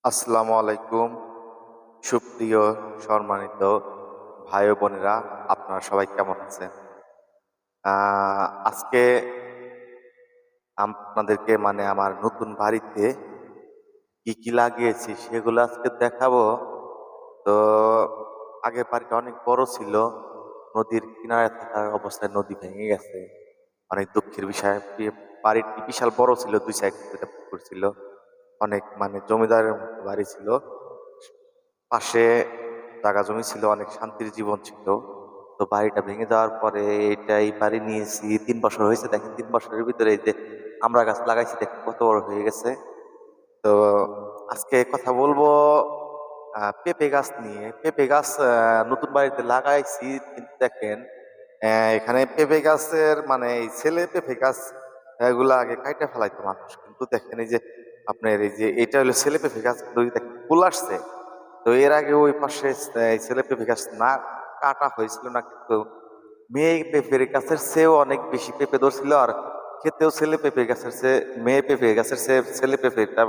আসসালামু আলাইকুম। সুপ্রিয় সম্মানিত ভাই ও বোনেরা, আপনারা সবাই কেমন আছেন? আজকে আপনাদেরকে আমার নতুন বাড়িতে কি কি লাগিয়েছি সেগুলো আজকে দেখাবো। তো আগের বাড়িটা অনেক বড় ছিল, নদীর কিনারে থাকার অবস্থায় নদী ভেঙে গেছে। অনেক দুঃখের বিষয়। বাড়িটি বিশাল বড় ছিল, দুই সাইড দুইটা পুকুর ছিল, অনেক জমিদারের মতো বাড়ি ছিল। পাশে জায়গা জমি ছিল, অনেক শান্তির জীবন ছিল। তো বাড়িটা ভেঙে যাওয়ার পরে এই বাড়ি নিয়েছি 3 বছর হয়েছে। দেখেন 3 বছরের ভিতরে এই যে আমরা গাছ লাগাইছি, দেখেন কত বড় হয়ে গেছে। তো আজকে কথা বলবো পেঁপে গাছ নিয়ে। পেঁপে গাছ নতুন বাড়িতে লাগাইছি, কিন্তু দেখেন এখানে পেঁপে গাছের এই ছেলে পেঁপে গাছ এগুলা আগে কাইটা ফেলাইতো মানুষ, কিন্তু দেখেন এই যে আপনার এই যে এটা হলো ছেলে পেঁপে গাছ, কিন্তু দেখেন ফুল আসছে। তো এর আগে ওই পাশে এই ছেলে পেঁপে গাছ না কাটা হয়েছিল না, কিন্তু মেয়ে পেঁপে গাছের চেয়েও অনেক বেশি পেঁপে ধরছিল। আর খেতেও ছেলে পেঁপে গাছের চেয়ে মেয়ে পেঁপে গাছের চেয়ে ছেলে পেঁপেটা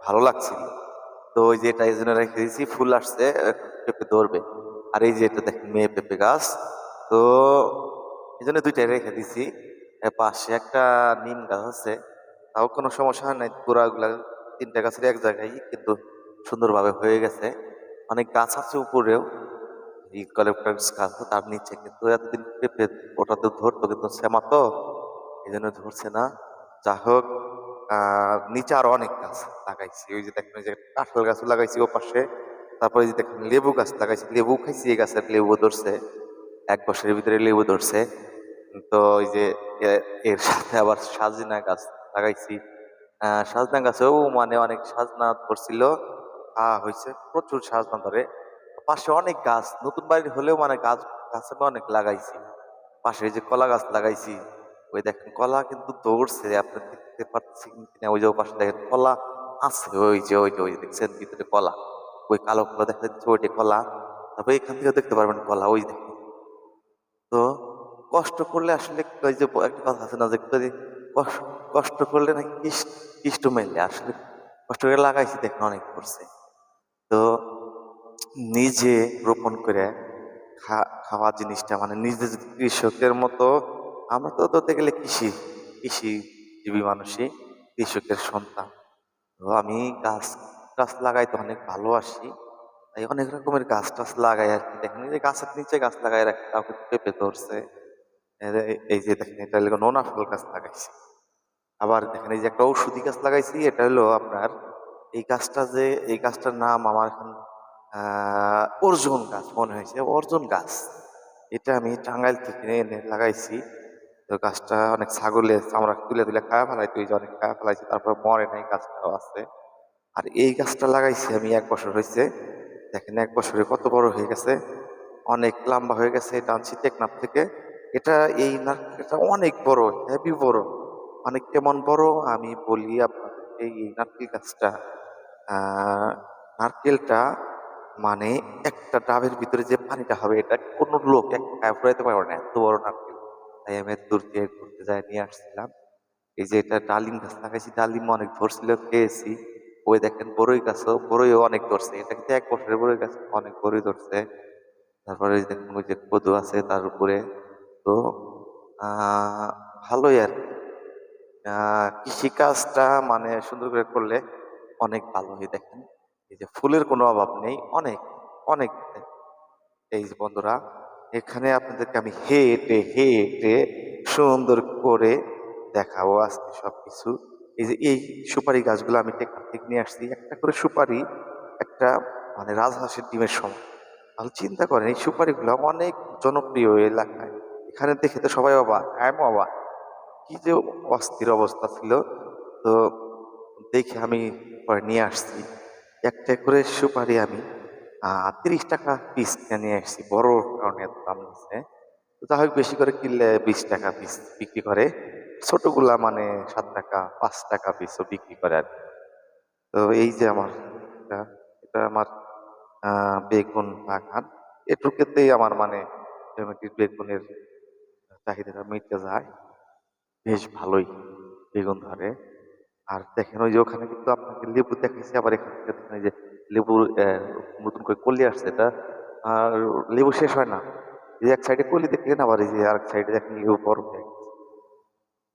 ভালো লাগছিল। তো ওই যে এটা এই জন্য রেখে দিয়েছি, ফুল আসছে, পেঁপে ধরবে। আর এই যে এটা দেখেন মেয়ে পেঁপে গাছ, তো এই জন্য দুইটাই রেখে দিছি। এর পাশে একটা নিম গাছ আছে, তাও কোনো সমস্যা হয় নাই, পুরা গুলা 3টা গাছের এক জায়গায় কিন্তু সুন্দরভাবে হয়ে গেছে। অনেক গাছ আছে উপরেও, ইউক্যালিপটাস গাছ, তার নিচে কিন্তু এতদিন পেঁপে ওটাতে ধরতো, কিন্তু শ্যামা তো এই জন্য ধরছে না। যা হোক, নিচে আরো অনেক গাছ লাগাইছি। ওই যে দেখেন, ওই যে কাঁঠাল গাছও লাগাইছি ও পাশে। তারপরে যে দেখেন লেবু গাছ লাগাইছি, লেবু খাইছি, এই গাছের লেবু ধরছে, 1 বছরের ভিতরে লেবু ধরছে। তো ওই যে এর সাথে আবার সাজনা গাছ লাগাইছি। সাজনা গাছেও অনেক সাজনা ধরছিল, হয়েছে, প্রচুর সাজনা ধরে। পাশে অনেক গাছ, নতুন বাড়ি হলেও গাছ গাছ আমি অনেক লাগাইছি। পাশে এই যে কলা গাছ লাগাইছি, ওই দেখেন কলা কিন্তু ধরছে, আপনি দেখতে পাচ্ছেন কিনা, ওই যে ওই পাশে দেখেন কলা আছে, ওই যে দেখছেন ভিতরে কলা, ওই কালো কলা দেখা যাচ্ছে, ওইটা কলা। তারপরে এখান থেকে দেখতে পারবেন কলা, ওই দেখেন। তো কষ্ট করলে আসলে ওই যে একটা কথা আছে না, যে যদি কষ্ট করলে নাকি কৃষ্ট মেলে, আসলে কষ্ট করে লাগাইছি, দেখেন অনেক করছে। তো নিজে রোপণ করে খাওয়া জিনিসটা নিজে যদি কৃষকের মতো, আমরা তো ধরতে গেলে কৃষিজীবী মানুষই, কৃষকের সন্তান। তো আমি গাছ গাছ লাগাইতে অনেক ভালোবাসি, তাই অনেক রকমের গাছ টাছ লাগাই আর কি। দেখেন এই যে গাছের নিচে গাছ লাগাই রাখি, কাউকে পেঁপে ধরছে। এই যে দেখেন এটা হলো নোনা ফল গাছ লাগাইছি। আবার দেখেন এই যে একটা ঔষধি গাছ লাগাইছি, এটা হলো আপনার এই গাছটার নাম আমার এখন অর্জুন গাছ মনে হয়েছে, অর্জুন গাছ। এটা আমি টাঙ্গাইল থেকে এনে লাগাইছি। তো গাছটা অনেক ছাগলে আমরা তুলে তুলে খাওয়া ফেলাইতো, এই যে অনেক খাওয়া ফেলাইছি, তারপর মরে নাই, গাছটাও আছে। আর এই গাছটা লাগাইছি আমি 1 বছর হয়েছে। দেখেন 1 বছরে কত বড় হয়ে গেছে, অনেক লম্বা হয়ে গেছে। এটা আনছি টেকনাফ থেকে। এটা এই নারকেলটা অনেক বড়, হেভি বড়। কেমন বড় আমি বলি আপনাদেরকে। এই নারকেল গাছটা, আহ নারকেলটা মানে একটা ডাবের ভিতরে যে পানিটা হবে, এটা কোনো লোক একটা ফুরাইতে পারবে না, এত বড় নারকেল। তাই আমি এত দূর থেকে ঘুরতে যাই নিয়ে আসছিলাম। এই যে এটা ডালিম গাছ লাগাইছি, ডালিম অনেক ধরছিল, খেয়েছি। ওই দেখেন বড়ই গাছও, বড়ইও অনেক ধরছে। এটা কিন্তু 1 বছরের বড়ই গাছ, অনেক বড়ই ধরছে। তারপরে ওই দেখেন ওই যে কদু আছে তার উপরে। তো আহ ভালোই আর কি। কৃষি কাজটা সুন্দর করে করলে অনেক ভালো হয়। দেখেন এই যে ফুলের কোনো অভাব নেই, অনেক অনেক। এই যে বন্ধুরা, এখানে আপনাদেরকে আমি হেঁটে হেঁটে সুন্দর করে দেখাবো আজকে সবকিছু। এই যে এই সুপারি গাছগুলো আমি টেকনাফ থেকে নিয়ে আসছি, একটা করে সুপারি একটা রাজহাঁসের ডিমের সমান। তাহলে চিন্তা করেন, এই সুপারি গুলো অনেক জনপ্রিয় এই এলাকায়। এখানে দেখে তো সবাই অবাক, আমিও অবাক, কি যে অস্থির অবস্থা ছিল। তো দেখে আমি পরে নিয়ে আসছি একটা করে সুপারি। আমি 30 টাকা পিস নিয়ে আসছি, বড় কারণে এত দাম নিচ্ছে। তো যাই হোক, বেশি করে কিনলে 20 টাকা পিস বিক্রি করে, ছোটগুলা 7 টাকা 5 টাকা পিসও বিক্রি করে আর কি। তো এই যে আমার এটা এটা আমার বেগুন বাগান। এটুকুতেই আমার জমিটির বেগুনের চাহিদাটা মিটে যায়, বেশ ভালোই বেগুন ধরে। আর দেখেন ওই যে ওখানে কিন্তু আপনাকে লেবু দেখাইছে, আবার এখান থেকে দেখেন এই যে লেবুর নতুন করে কলি আসছে এটা। আর লেবু শেষ হয় না, এই যে এক সাইডে কলি দেখলেন, আবার এই যে আরেক সাইডে দেখেন লেবু বড় হয়ে গেছে।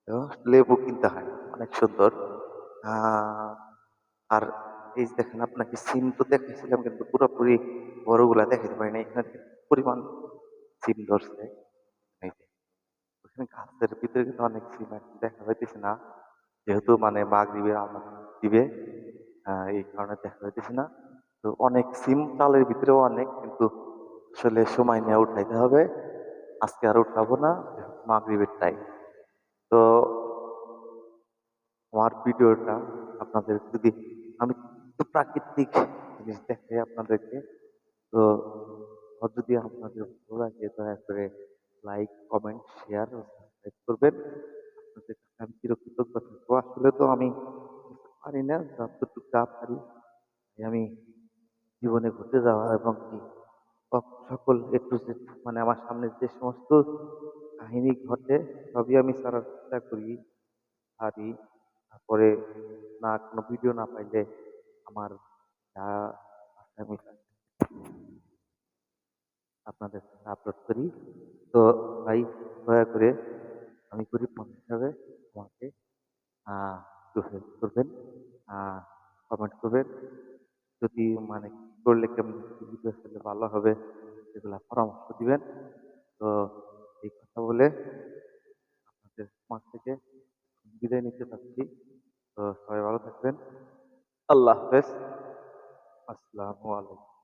তো লেবু কিনতে হয়, অনেক সুন্দর। আহ আর এই যে দেখেন আপনাকে সিম তো দেখাইছিলাম, কিন্তু পুরোপুরি বড়গুলা দেখাইতে পারি না, এখানে দেখেন পরিমাণ সিম ধরছে। এই যে ওখানে গাছের ভিতরে কিন্তু অনেক সিম আর কি দেখা যাইতেছে না, যেহেতু মানে মাগরিবের আজান দিবে, এই কারণে দেখা যাইতেছে না। তো অনেক সিম চালের ভিতরেও অনেক, কিন্তু আসলে সময় নিয়ে উঠাইতে হবে। আজকে আর উঠাবো না, যেহেতু মাগরিবের টাইম। তো আমার ভিডিওটা আপনাদের যদি আমি একটু প্রাকৃতিক জিনিস দেখাই আপনাদেরকে, তো যদি আপনাদের ভালো লাগে দয়া করে লাইক, কমেন্ট, শেয়ার ও সাবস্ক্রাইব করবেন। আপনাদের কাছে আমি চিরকৃতজ্ঞ থাকবো। আসলে তো আমি কিছু পারি না, যতটুকু যা পারি আমি জীবনে ঘটে যাওয়া এবং কি সকল এ টু জেড, মানে আমার সামনে যে সমস্ত কাহিনী ঘটে সবই আমি ছাড়ার চেষ্টা করি, পারি। তারপরে না কোনো ভিডিও না পাইলে আমার যা আছে আমি আপনাদের সাথে আপলোড করি। তো ভাই দয়া করে, আমি গরিব মানুষ হিসাবে আমাকে একটু হেল্প করবেন, কমেন্ট করবেন, যদি মানে কি করলে কেমন ভিডিও আসলে ভালো হবে সেগুলা পরামর্শ দিবেন। তো এই কথা বলে আপনাদের মাঝ থেকে বিদায় নিতে চাচ্ছি। তো সবাই ভালো থাকবেন। আল্লাহ হাফেজ। আসসালামু আলাইকুম।